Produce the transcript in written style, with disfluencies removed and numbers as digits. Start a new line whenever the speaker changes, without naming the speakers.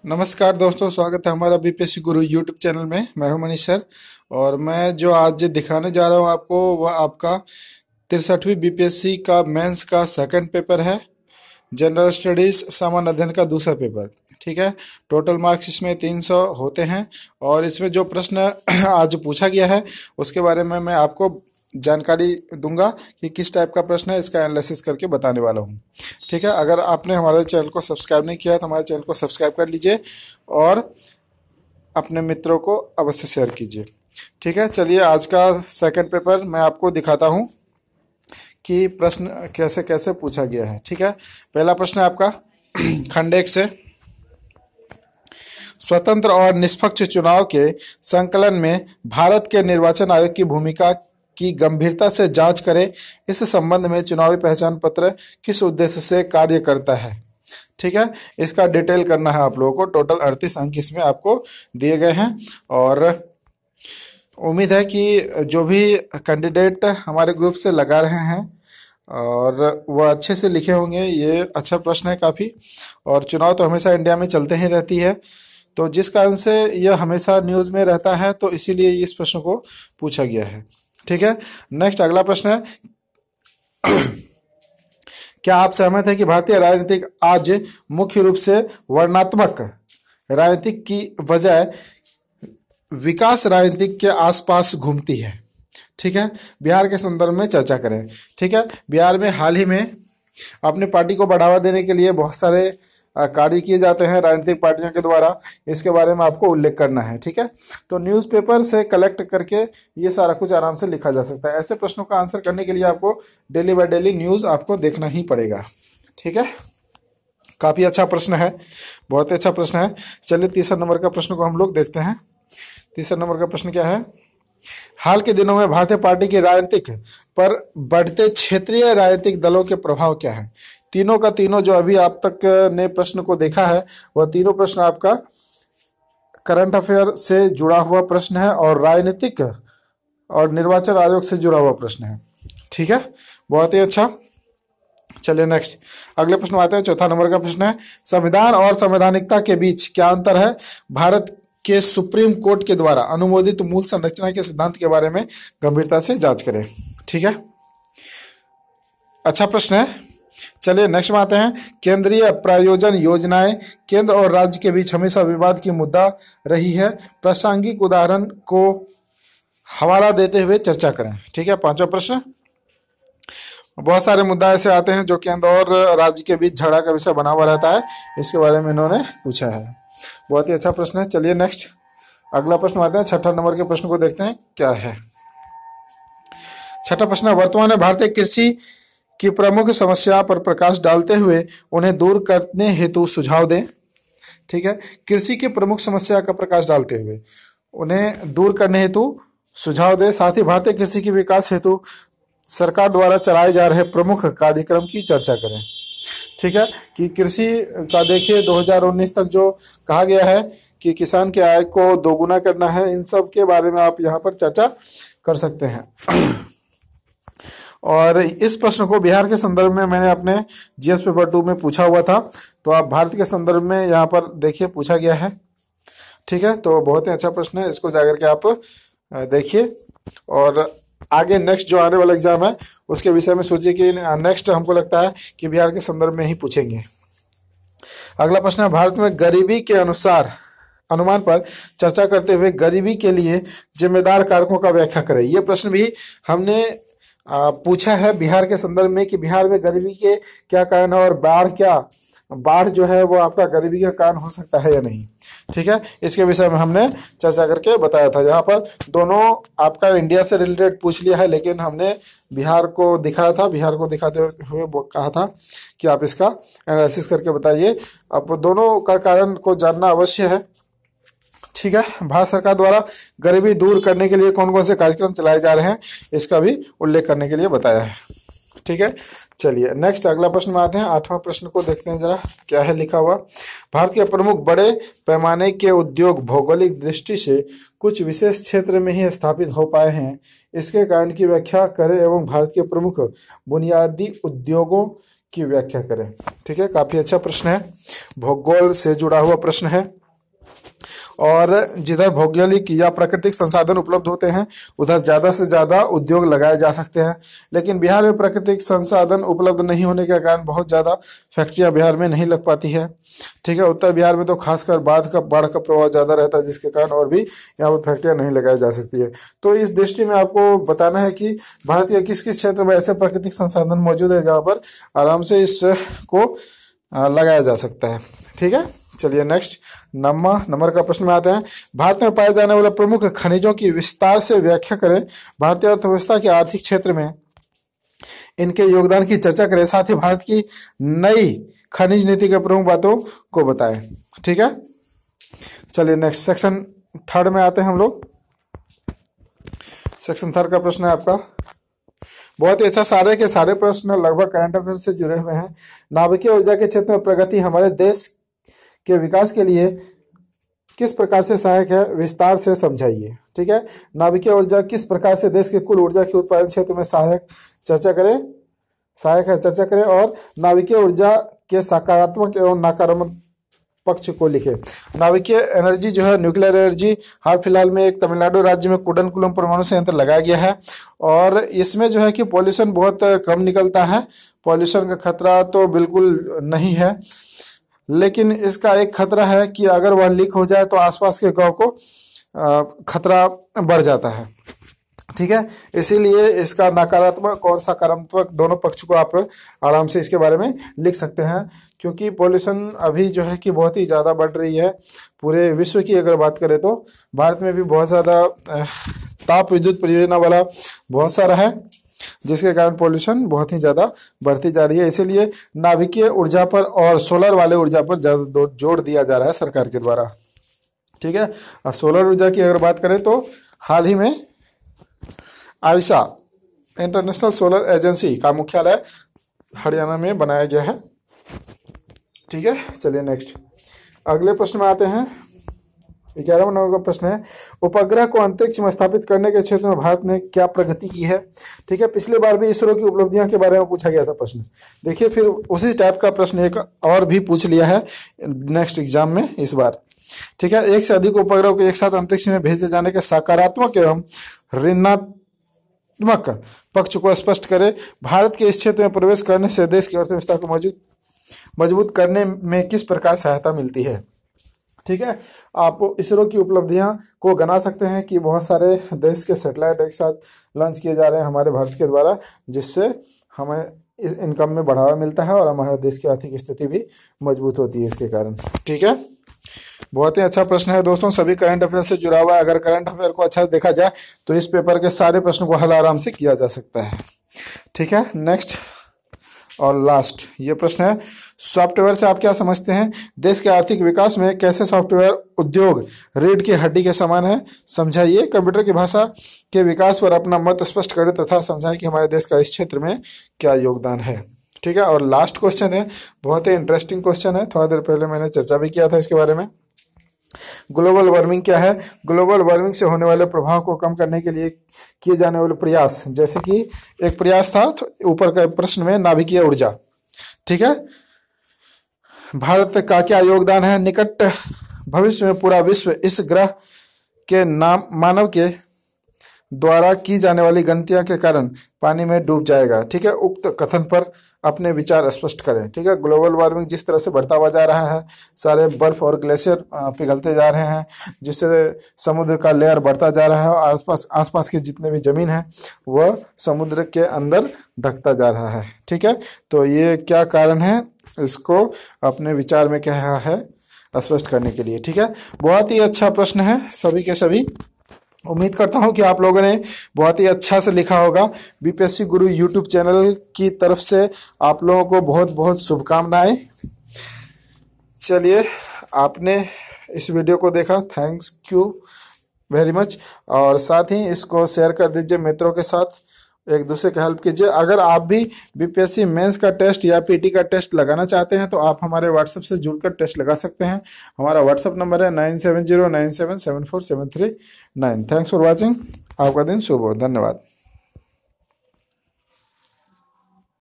नमस्कार दोस्तों, स्वागत है हमारा बीपीएससी गुरु यूट्यूब चैनल में। मैं हूं मनीष सर और मैं जो आज दिखाने जा रहा हूं आपको वह आपका 63वीं बीपीएससी का मेंस का सेकंड पेपर है। जनरल स्टडीज सामान्य अध्ययन का दूसरा पेपर। ठीक है, टोटल मार्क्स इसमें 300 होते हैं और इसमें जो प्रश्न आज पूछा गया है उसके बारे में मैं आपको जानकारी दूंगा कि किस टाइप का प्रश्न है, इसका एनालिसिस करके बताने वाला हूँ। ठीक है, अगर आपने हमारे चैनल को सब्सक्राइब नहीं किया है तो हमारे चैनल को सब्सक्राइब कर लीजिए और अपने मित्रों को अवश्य शेयर कीजिए। ठीक है, चलिए आज का सेकंड पेपर मैं आपको दिखाता हूँ कि प्रश्न कैसे कैसे पूछा गया है। ठीक है, पहला प्रश्न है आपका खंड 1 से। स्वतंत्र और निष्पक्ष चुनाव के संकलन में भारत के निर्वाचन आयोग की भूमिका की गंभीरता से जांच करें। इस संबंध में चुनावी पहचान पत्र किस उद्देश्य से कार्य करता है। ठीक है, इसका डिटेल करना है आप लोगों को। टोटल 38 अंक इसमें आपको दिए गए हैं और उम्मीद है कि जो भी कैंडिडेट हमारे ग्रुप से लगा रहे हैं और वह अच्छे से लिखे होंगे। ये अच्छा प्रश्न है काफ़ी, और चुनाव तो हमेशा इंडिया में चलते ही रहती है, तो जिस कारण से यह हमेशा न्यूज़ में रहता है, तो इसीलिए इस प्रश्न को पूछा गया है। ठीक है, नेक्स्ट अगला प्रश्न है क्या आप सहमत हैं कि भारतीय राजनीति आज मुख्य रूप से वर्णात्मक राजनीति की बजाय विकास राजनीति के आसपास घूमती है। ठीक है, बिहार के संदर्भ में चर्चा करें। ठीक है, बिहार में हाल ही में अपनी पार्टी को बढ़ावा देने के लिए बहुत सारे कार्य किए जाते हैं राजनीतिक पार्टियों के द्वारा। इसके बारे में आपको उल्लेख करना है। ठीक है, तो न्यूज़पेपर से कलेक्ट करके ये सारा कुछ आराम से लिखा जा सकता है। ऐसे प्रश्नों का आंसर करने के लिए आपको डेली बाय डेली न्यूज़ आपको देखना ही पड़ेगा। ठीक है, काफ़ी अच्छा प्रश्न है, बहुत अच्छा प्रश्न है। चलिए तीसरा नंबर का प्रश्न को हम लोग देखते हैं। तीसरा नंबर का प्रश्न क्या है? हाल के दिनों में भारतीय पार्टी की राजनीतिक पर बढ़ते क्षेत्रीय राजनीतिक दलों के प्रभाव क्या है? तीनों का तीनों जो अभी आप तक ने प्रश्न को देखा है वह तीनों प्रश्न आपका करंट अफेयर से जुड़ा हुआ प्रश्न है और राजनीतिक और निर्वाचन आयोग से जुड़ा हुआ प्रश्न है। ठीक है, बहुत ही अच्छा। चलिए नेक्स्ट अगले प्रश्न में आते हैं। चौथा नंबर का प्रश्न है संविधान और संवैधानिकता के बीच क्या अंतर है? भारत के सुप्रीम कोर्ट के द्वारा अनुमोदित मूल संरचना के सिद्धांत के बारे में गंभीरता से जांच करें। ठीक है, अच्छा प्रश्न है। चलिए नेक्स्ट में आते हैं। केंद्रीय प्रायोजन योजनाएं केंद्र और राज्य के बीच हमेशा विवाद की मुद्दा रही है। प्रासंगिक उदाहरण को हवाला देते हुए चर्चा करें। ठीक है, पांचवा प्रश्न। बहुत सारे मुद्दा ऐसे आते हैं जो केंद्र और राज्य के बीच झगड़ा का विषय बना हुआ रहता है, इसके बारे में इन्होंने पूछा है। बहुत ही अच्छा प्रश्न है। चलिए नेक्स्ट अगला प्रश्न आते हैं। छठा नंबर के प्रश्न को देखते हैं क्या है। छठा प्रश्न, वर्तमान में भारतीय कृषि की प्रमुख समस्या पर प्रकाश डालते हुए उन्हें दूर करने हेतु सुझाव दें। ठीक है, कृषि की प्रमुख समस्या का प्रकाश डालते हुए उन्हें दूर करने हेतु सुझाव दें। साथ ही भारतीय कृषि के विकास हेतु सरकार द्वारा चलाए जा रहे प्रमुख कार्यक्रम की चर्चा करें। ठीक है, कि कृषि का देखिए 2019 तक जो कहा गया है कि किसान के आय को दोगुना करना है, इन सब के बारे में आप यहाँ पर चर्चा कर सकते हैं। और इस प्रश्न को बिहार के संदर्भ में मैंने अपने जीएस पेपर 2 में पूछा हुआ था, तो आप भारत के संदर्भ में यहाँ पर देखिए पूछा गया है। ठीक है, तो बहुत ही अच्छा प्रश्न है, इसको जाकर के आप देखिए और आगे नेक्स्ट जो आने वाला एग्जाम है उसके विषय में सोचिए कि नेक्स्ट हमको लगता है कि बिहार के संदर्भ में ही पूछेंगे। अगला प्रश्न है भारत में गरीबी के अनुमान पर चर्चा करते हुए गरीबी के लिए जिम्मेदार कारकों का व्याख्या करें। यह प्रश्न भी हमने पूछा है बिहार के संदर्भ में कि बिहार में गरीबी के क्या कारण है और बाढ़ जो है वो आपका गरीबी का कारण हो सकता है या नहीं। ठीक है, इसके विषय में हमने चर्चा करके बताया था। यहाँ पर दोनों आपका इंडिया से रिलेटेड पूछ लिया है, लेकिन हमने बिहार को दिखाया था। बिहार को दिखाते हुए वो कहा था कि आप इसका एनालिसिस करके बताइए। अब दोनों का कारण को जानना अवश्य है। ठीक है, भारत सरकार द्वारा गरीबी दूर करने के लिए कौन कौन से कार्यक्रम चलाए जा रहे हैं इसका भी उल्लेख करने के लिए बताया है। ठीक है, चलिए नेक्स्ट अगला प्रश्न में आते हैं। आठवां प्रश्न को देखते हैं जरा क्या है लिखा हुआ। भारत के प्रमुख बड़े पैमाने के उद्योग भौगोलिक दृष्टि से कुछ विशेष क्षेत्र में ही स्थापित हो पाए हैं। इसके कारण की व्याख्या करें एवं भारत के प्रमुख बुनियादी उद्योगों की व्याख्या करें। ठीक है, काफी अच्छा प्रश्न है, भूगोल से जुड़ा हुआ प्रश्न है। और जिधर भौगोलिक या प्राकृतिक संसाधन उपलब्ध होते हैं उधर ज़्यादा से ज़्यादा उद्योग लगाए जा सकते हैं, लेकिन बिहार में प्राकृतिक संसाधन उपलब्ध नहीं होने के कारण बहुत ज़्यादा फैक्ट्रियां बिहार में नहीं लग पाती है। ठीक है, उत्तर बिहार में तो खासकर बाढ़ का प्रभाव ज़्यादा रहता है, जिसके कारण और भी यहाँ पर फैक्ट्रियाँ नहीं लगाई जा सकती है। तो इस दृष्टि में आपको बताना है कि भारत के किस किस क्षेत्र में ऐसे प्राकृतिक संसाधन मौजूद है जहाँ पर आराम से इसको लगाया जा सकता है। ठीक है, चलिए नेक्स्ट नंबर का प्रश्न में आते हैं। भारत में पाए जाने वाले प्रमुख खनिजों की विस्तार से व्याख्या करें। भारतीय अर्थव्यवस्था के आर्थिक क्षेत्र में इनके योगदान की चर्चा करें, साथ ही भारत की नई खनिज नीति के प्रमुख बातों को बताएं। ठीक है, चलिए नेक्स्ट सेक्शन थर्ड में आते हैं हम लोग। सेक्शन थर्ड का प्रश्न है आपका, बहुत ही अच्छा, सारे के सारे प्रश्न लगभग करंट अफेयर से जुड़े हुए हैं। नाभिकीय ऊर्जा के क्षेत्र में प्रगति हमारे देश के विकास के लिए किस प्रकार से सहायक है, विस्तार से समझाइए। ठीक है, नाभिकीय ऊर्जा किस प्रकार से देश के कुल ऊर्जा के उत्पादन क्षेत्र में सहायक है, चर्चा करें और नाभिकीय ऊर्जा के सकारात्मक एवं नकारात्मक पक्ष को लिखे। नाभिकीय एनर्जी जो है, न्यूक्लियर एनर्जी, हाल फिलहाल में एक तमिलनाडु राज्य में कुडनकुलम परमाणु संयंत्र लगाया गया है और इसमें जो है कि पॉल्यूशन बहुत कम निकलता है। पॉल्यूशन का खतरा तो बिल्कुल नहीं है, लेकिन इसका एक खतरा है कि अगर वह लीक हो जाए तो आसपास के गांव को खतरा बढ़ जाता है। ठीक है, इसीलिए इसका नकारात्मक और सकारात्मक दोनों पक्ष को आप आराम से इसके बारे में लिख सकते हैं, क्योंकि पॉल्यूशन अभी जो है कि बहुत ही ज़्यादा बढ़ रही है। पूरे विश्व की अगर बात करें तो भारत में भी बहुत ज़्यादा ताप विद्युत परियोजना वाला बहुत सारा है, जिसके कारण पॉल्यूशन बहुत ही ज़्यादा बढ़ती जा रही है। इसीलिए नाभिकीय ऊर्जा पर और सोलर वाले ऊर्जा पर ज़्यादा जोर दिया जा रहा है सरकार के द्वारा। ठीक है, और सोलर ऊर्जा की अगर बात करें तो हाल ही में आयशा इंटरनेशनल सोलर एजेंसी का मुख्यालय हरियाणा में बनाया गया है। ठीक है, चलिए नेक्स्ट अगले प्रश्न में आते हैं। 11वां नंबर का प्रश्न है, उपग्रह को अंतरिक्ष में स्थापित करने के क्षेत्र में भारत ने क्या प्रगति की है। ठीक है, पिछली बार भी इसरो की उपलब्धियां के बारे में पूछा गया था प्रश्न। देखिए, फिर उसी टाइप का प्रश्न एक और भी पूछ लिया है नेक्स्ट एग्जाम में इस बार। ठीक है, एक से अधिक उपग्रह को एक साथ अंतरिक्ष में भेजे जाने के सकारात्मक एवं ऋणात्मक पक्ष को स्पष्ट करे। भारत के इस क्षेत्र में प्रवेश करने से देश की अर्थव्यवस्था को मजबूत करने में किस प्रकार सहायता मिलती है। ठीक है, आप इसरो की उपलब्धियां को गिना सकते हैं कि बहुत सारे देश के सैटेलाइट एक साथ लॉन्च किए जा रहे हैं हमारे भारत के द्वारा, जिससे हमें इस इनकम में बढ़ावा मिलता है और हमारे देश की आर्थिक स्थिति भी मजबूत होती है इसके कारण। ठीक है, बहुत ही अच्छा प्रश्न है दोस्तों, सभी करंट अफेयर से जुड़ा हुआ है। अगर करंट अफेयर को अच्छा देखा जाए तो इस पेपर के सारे प्रश्न को हल आराम से किया जा सकता है। ठीक है, नेक्स्ट और लास्ट ये प्रश्न है, सॉफ्टवेयर से आप क्या समझते हैं। देश के आर्थिक विकास में कैसे सॉफ्टवेयर उद्योग रीढ़ की हड्डी के समान है, समझाइए। कंप्यूटर की भाषा के विकास पर अपना मत स्पष्ट करें तथा समझाएं कि हमारे देश का इस क्षेत्र में क्या योगदान है। ठीक है, और लास्ट क्वेश्चन है, बहुत ही इंटरेस्टिंग क्वेश्चन है, थोड़ा देर पहले मैंने चर्चा भी किया था इसके बारे में। ग्लोबल वार्मिंग क्या है। ग्लोबल वार्मिंग से होने वाले प्रभाव को कम करने के लिए किए जाने वाले प्रयास, जैसे कि एक प्रयास था ऊपर के प्रश्न में नाभिकीय ऊर्जा। ठीक है, भारत का क्या योगदान है। निकट भविष्य में पूरा विश्व इस ग्रह के मानव के द्वारा की जाने वाली गलतियों के कारण पानी में डूब जाएगा। ठीक है, उक्त कथन पर अपने विचार स्पष्ट करें। ठीक है, ग्लोबल वार्मिंग जिस तरह से बढ़ता हुआ जा रहा है, सारे बर्फ और ग्लेशियर पिघलते जा रहे हैं, जिससे समुद्र का लेयर बढ़ता जा रहा है और आसपास की जितने भी जमीन है वह समुद्र के अंदर ढकता जा रहा है। ठीक है, तो ये क्या कारण है, इसको अपने विचार में क्या है स्पष्ट करने के लिए। ठीक है, बहुत ही अच्छा प्रश्न है सभी के सभी। उम्मीद करता हूं कि आप लोगों ने बहुत ही अच्छा से लिखा होगा। बीपीएससी गुरु यूट्यूब चैनल की तरफ से आप लोगों को बहुत बहुत शुभकामनाएं। चलिए, आपने इस वीडियो को देखा, थैंक्स यू वेरी मच, और साथ ही इसको शेयर कर दीजिए मित्रों के साथ, एक दूसरे की हेल्प कीजिए। अगर आप भी बीपीएससी मेंस का टेस्ट या पीटी का टेस्ट लगाना चाहते हैं तो आप हमारे व्हाट्सएप से जुड़कर टेस्ट लगा सकते हैं। हमारा व्हाट्सएप नंबर है 9709774739। Thanks for watching. आपका दिन शुभ हो। धन्यवाद।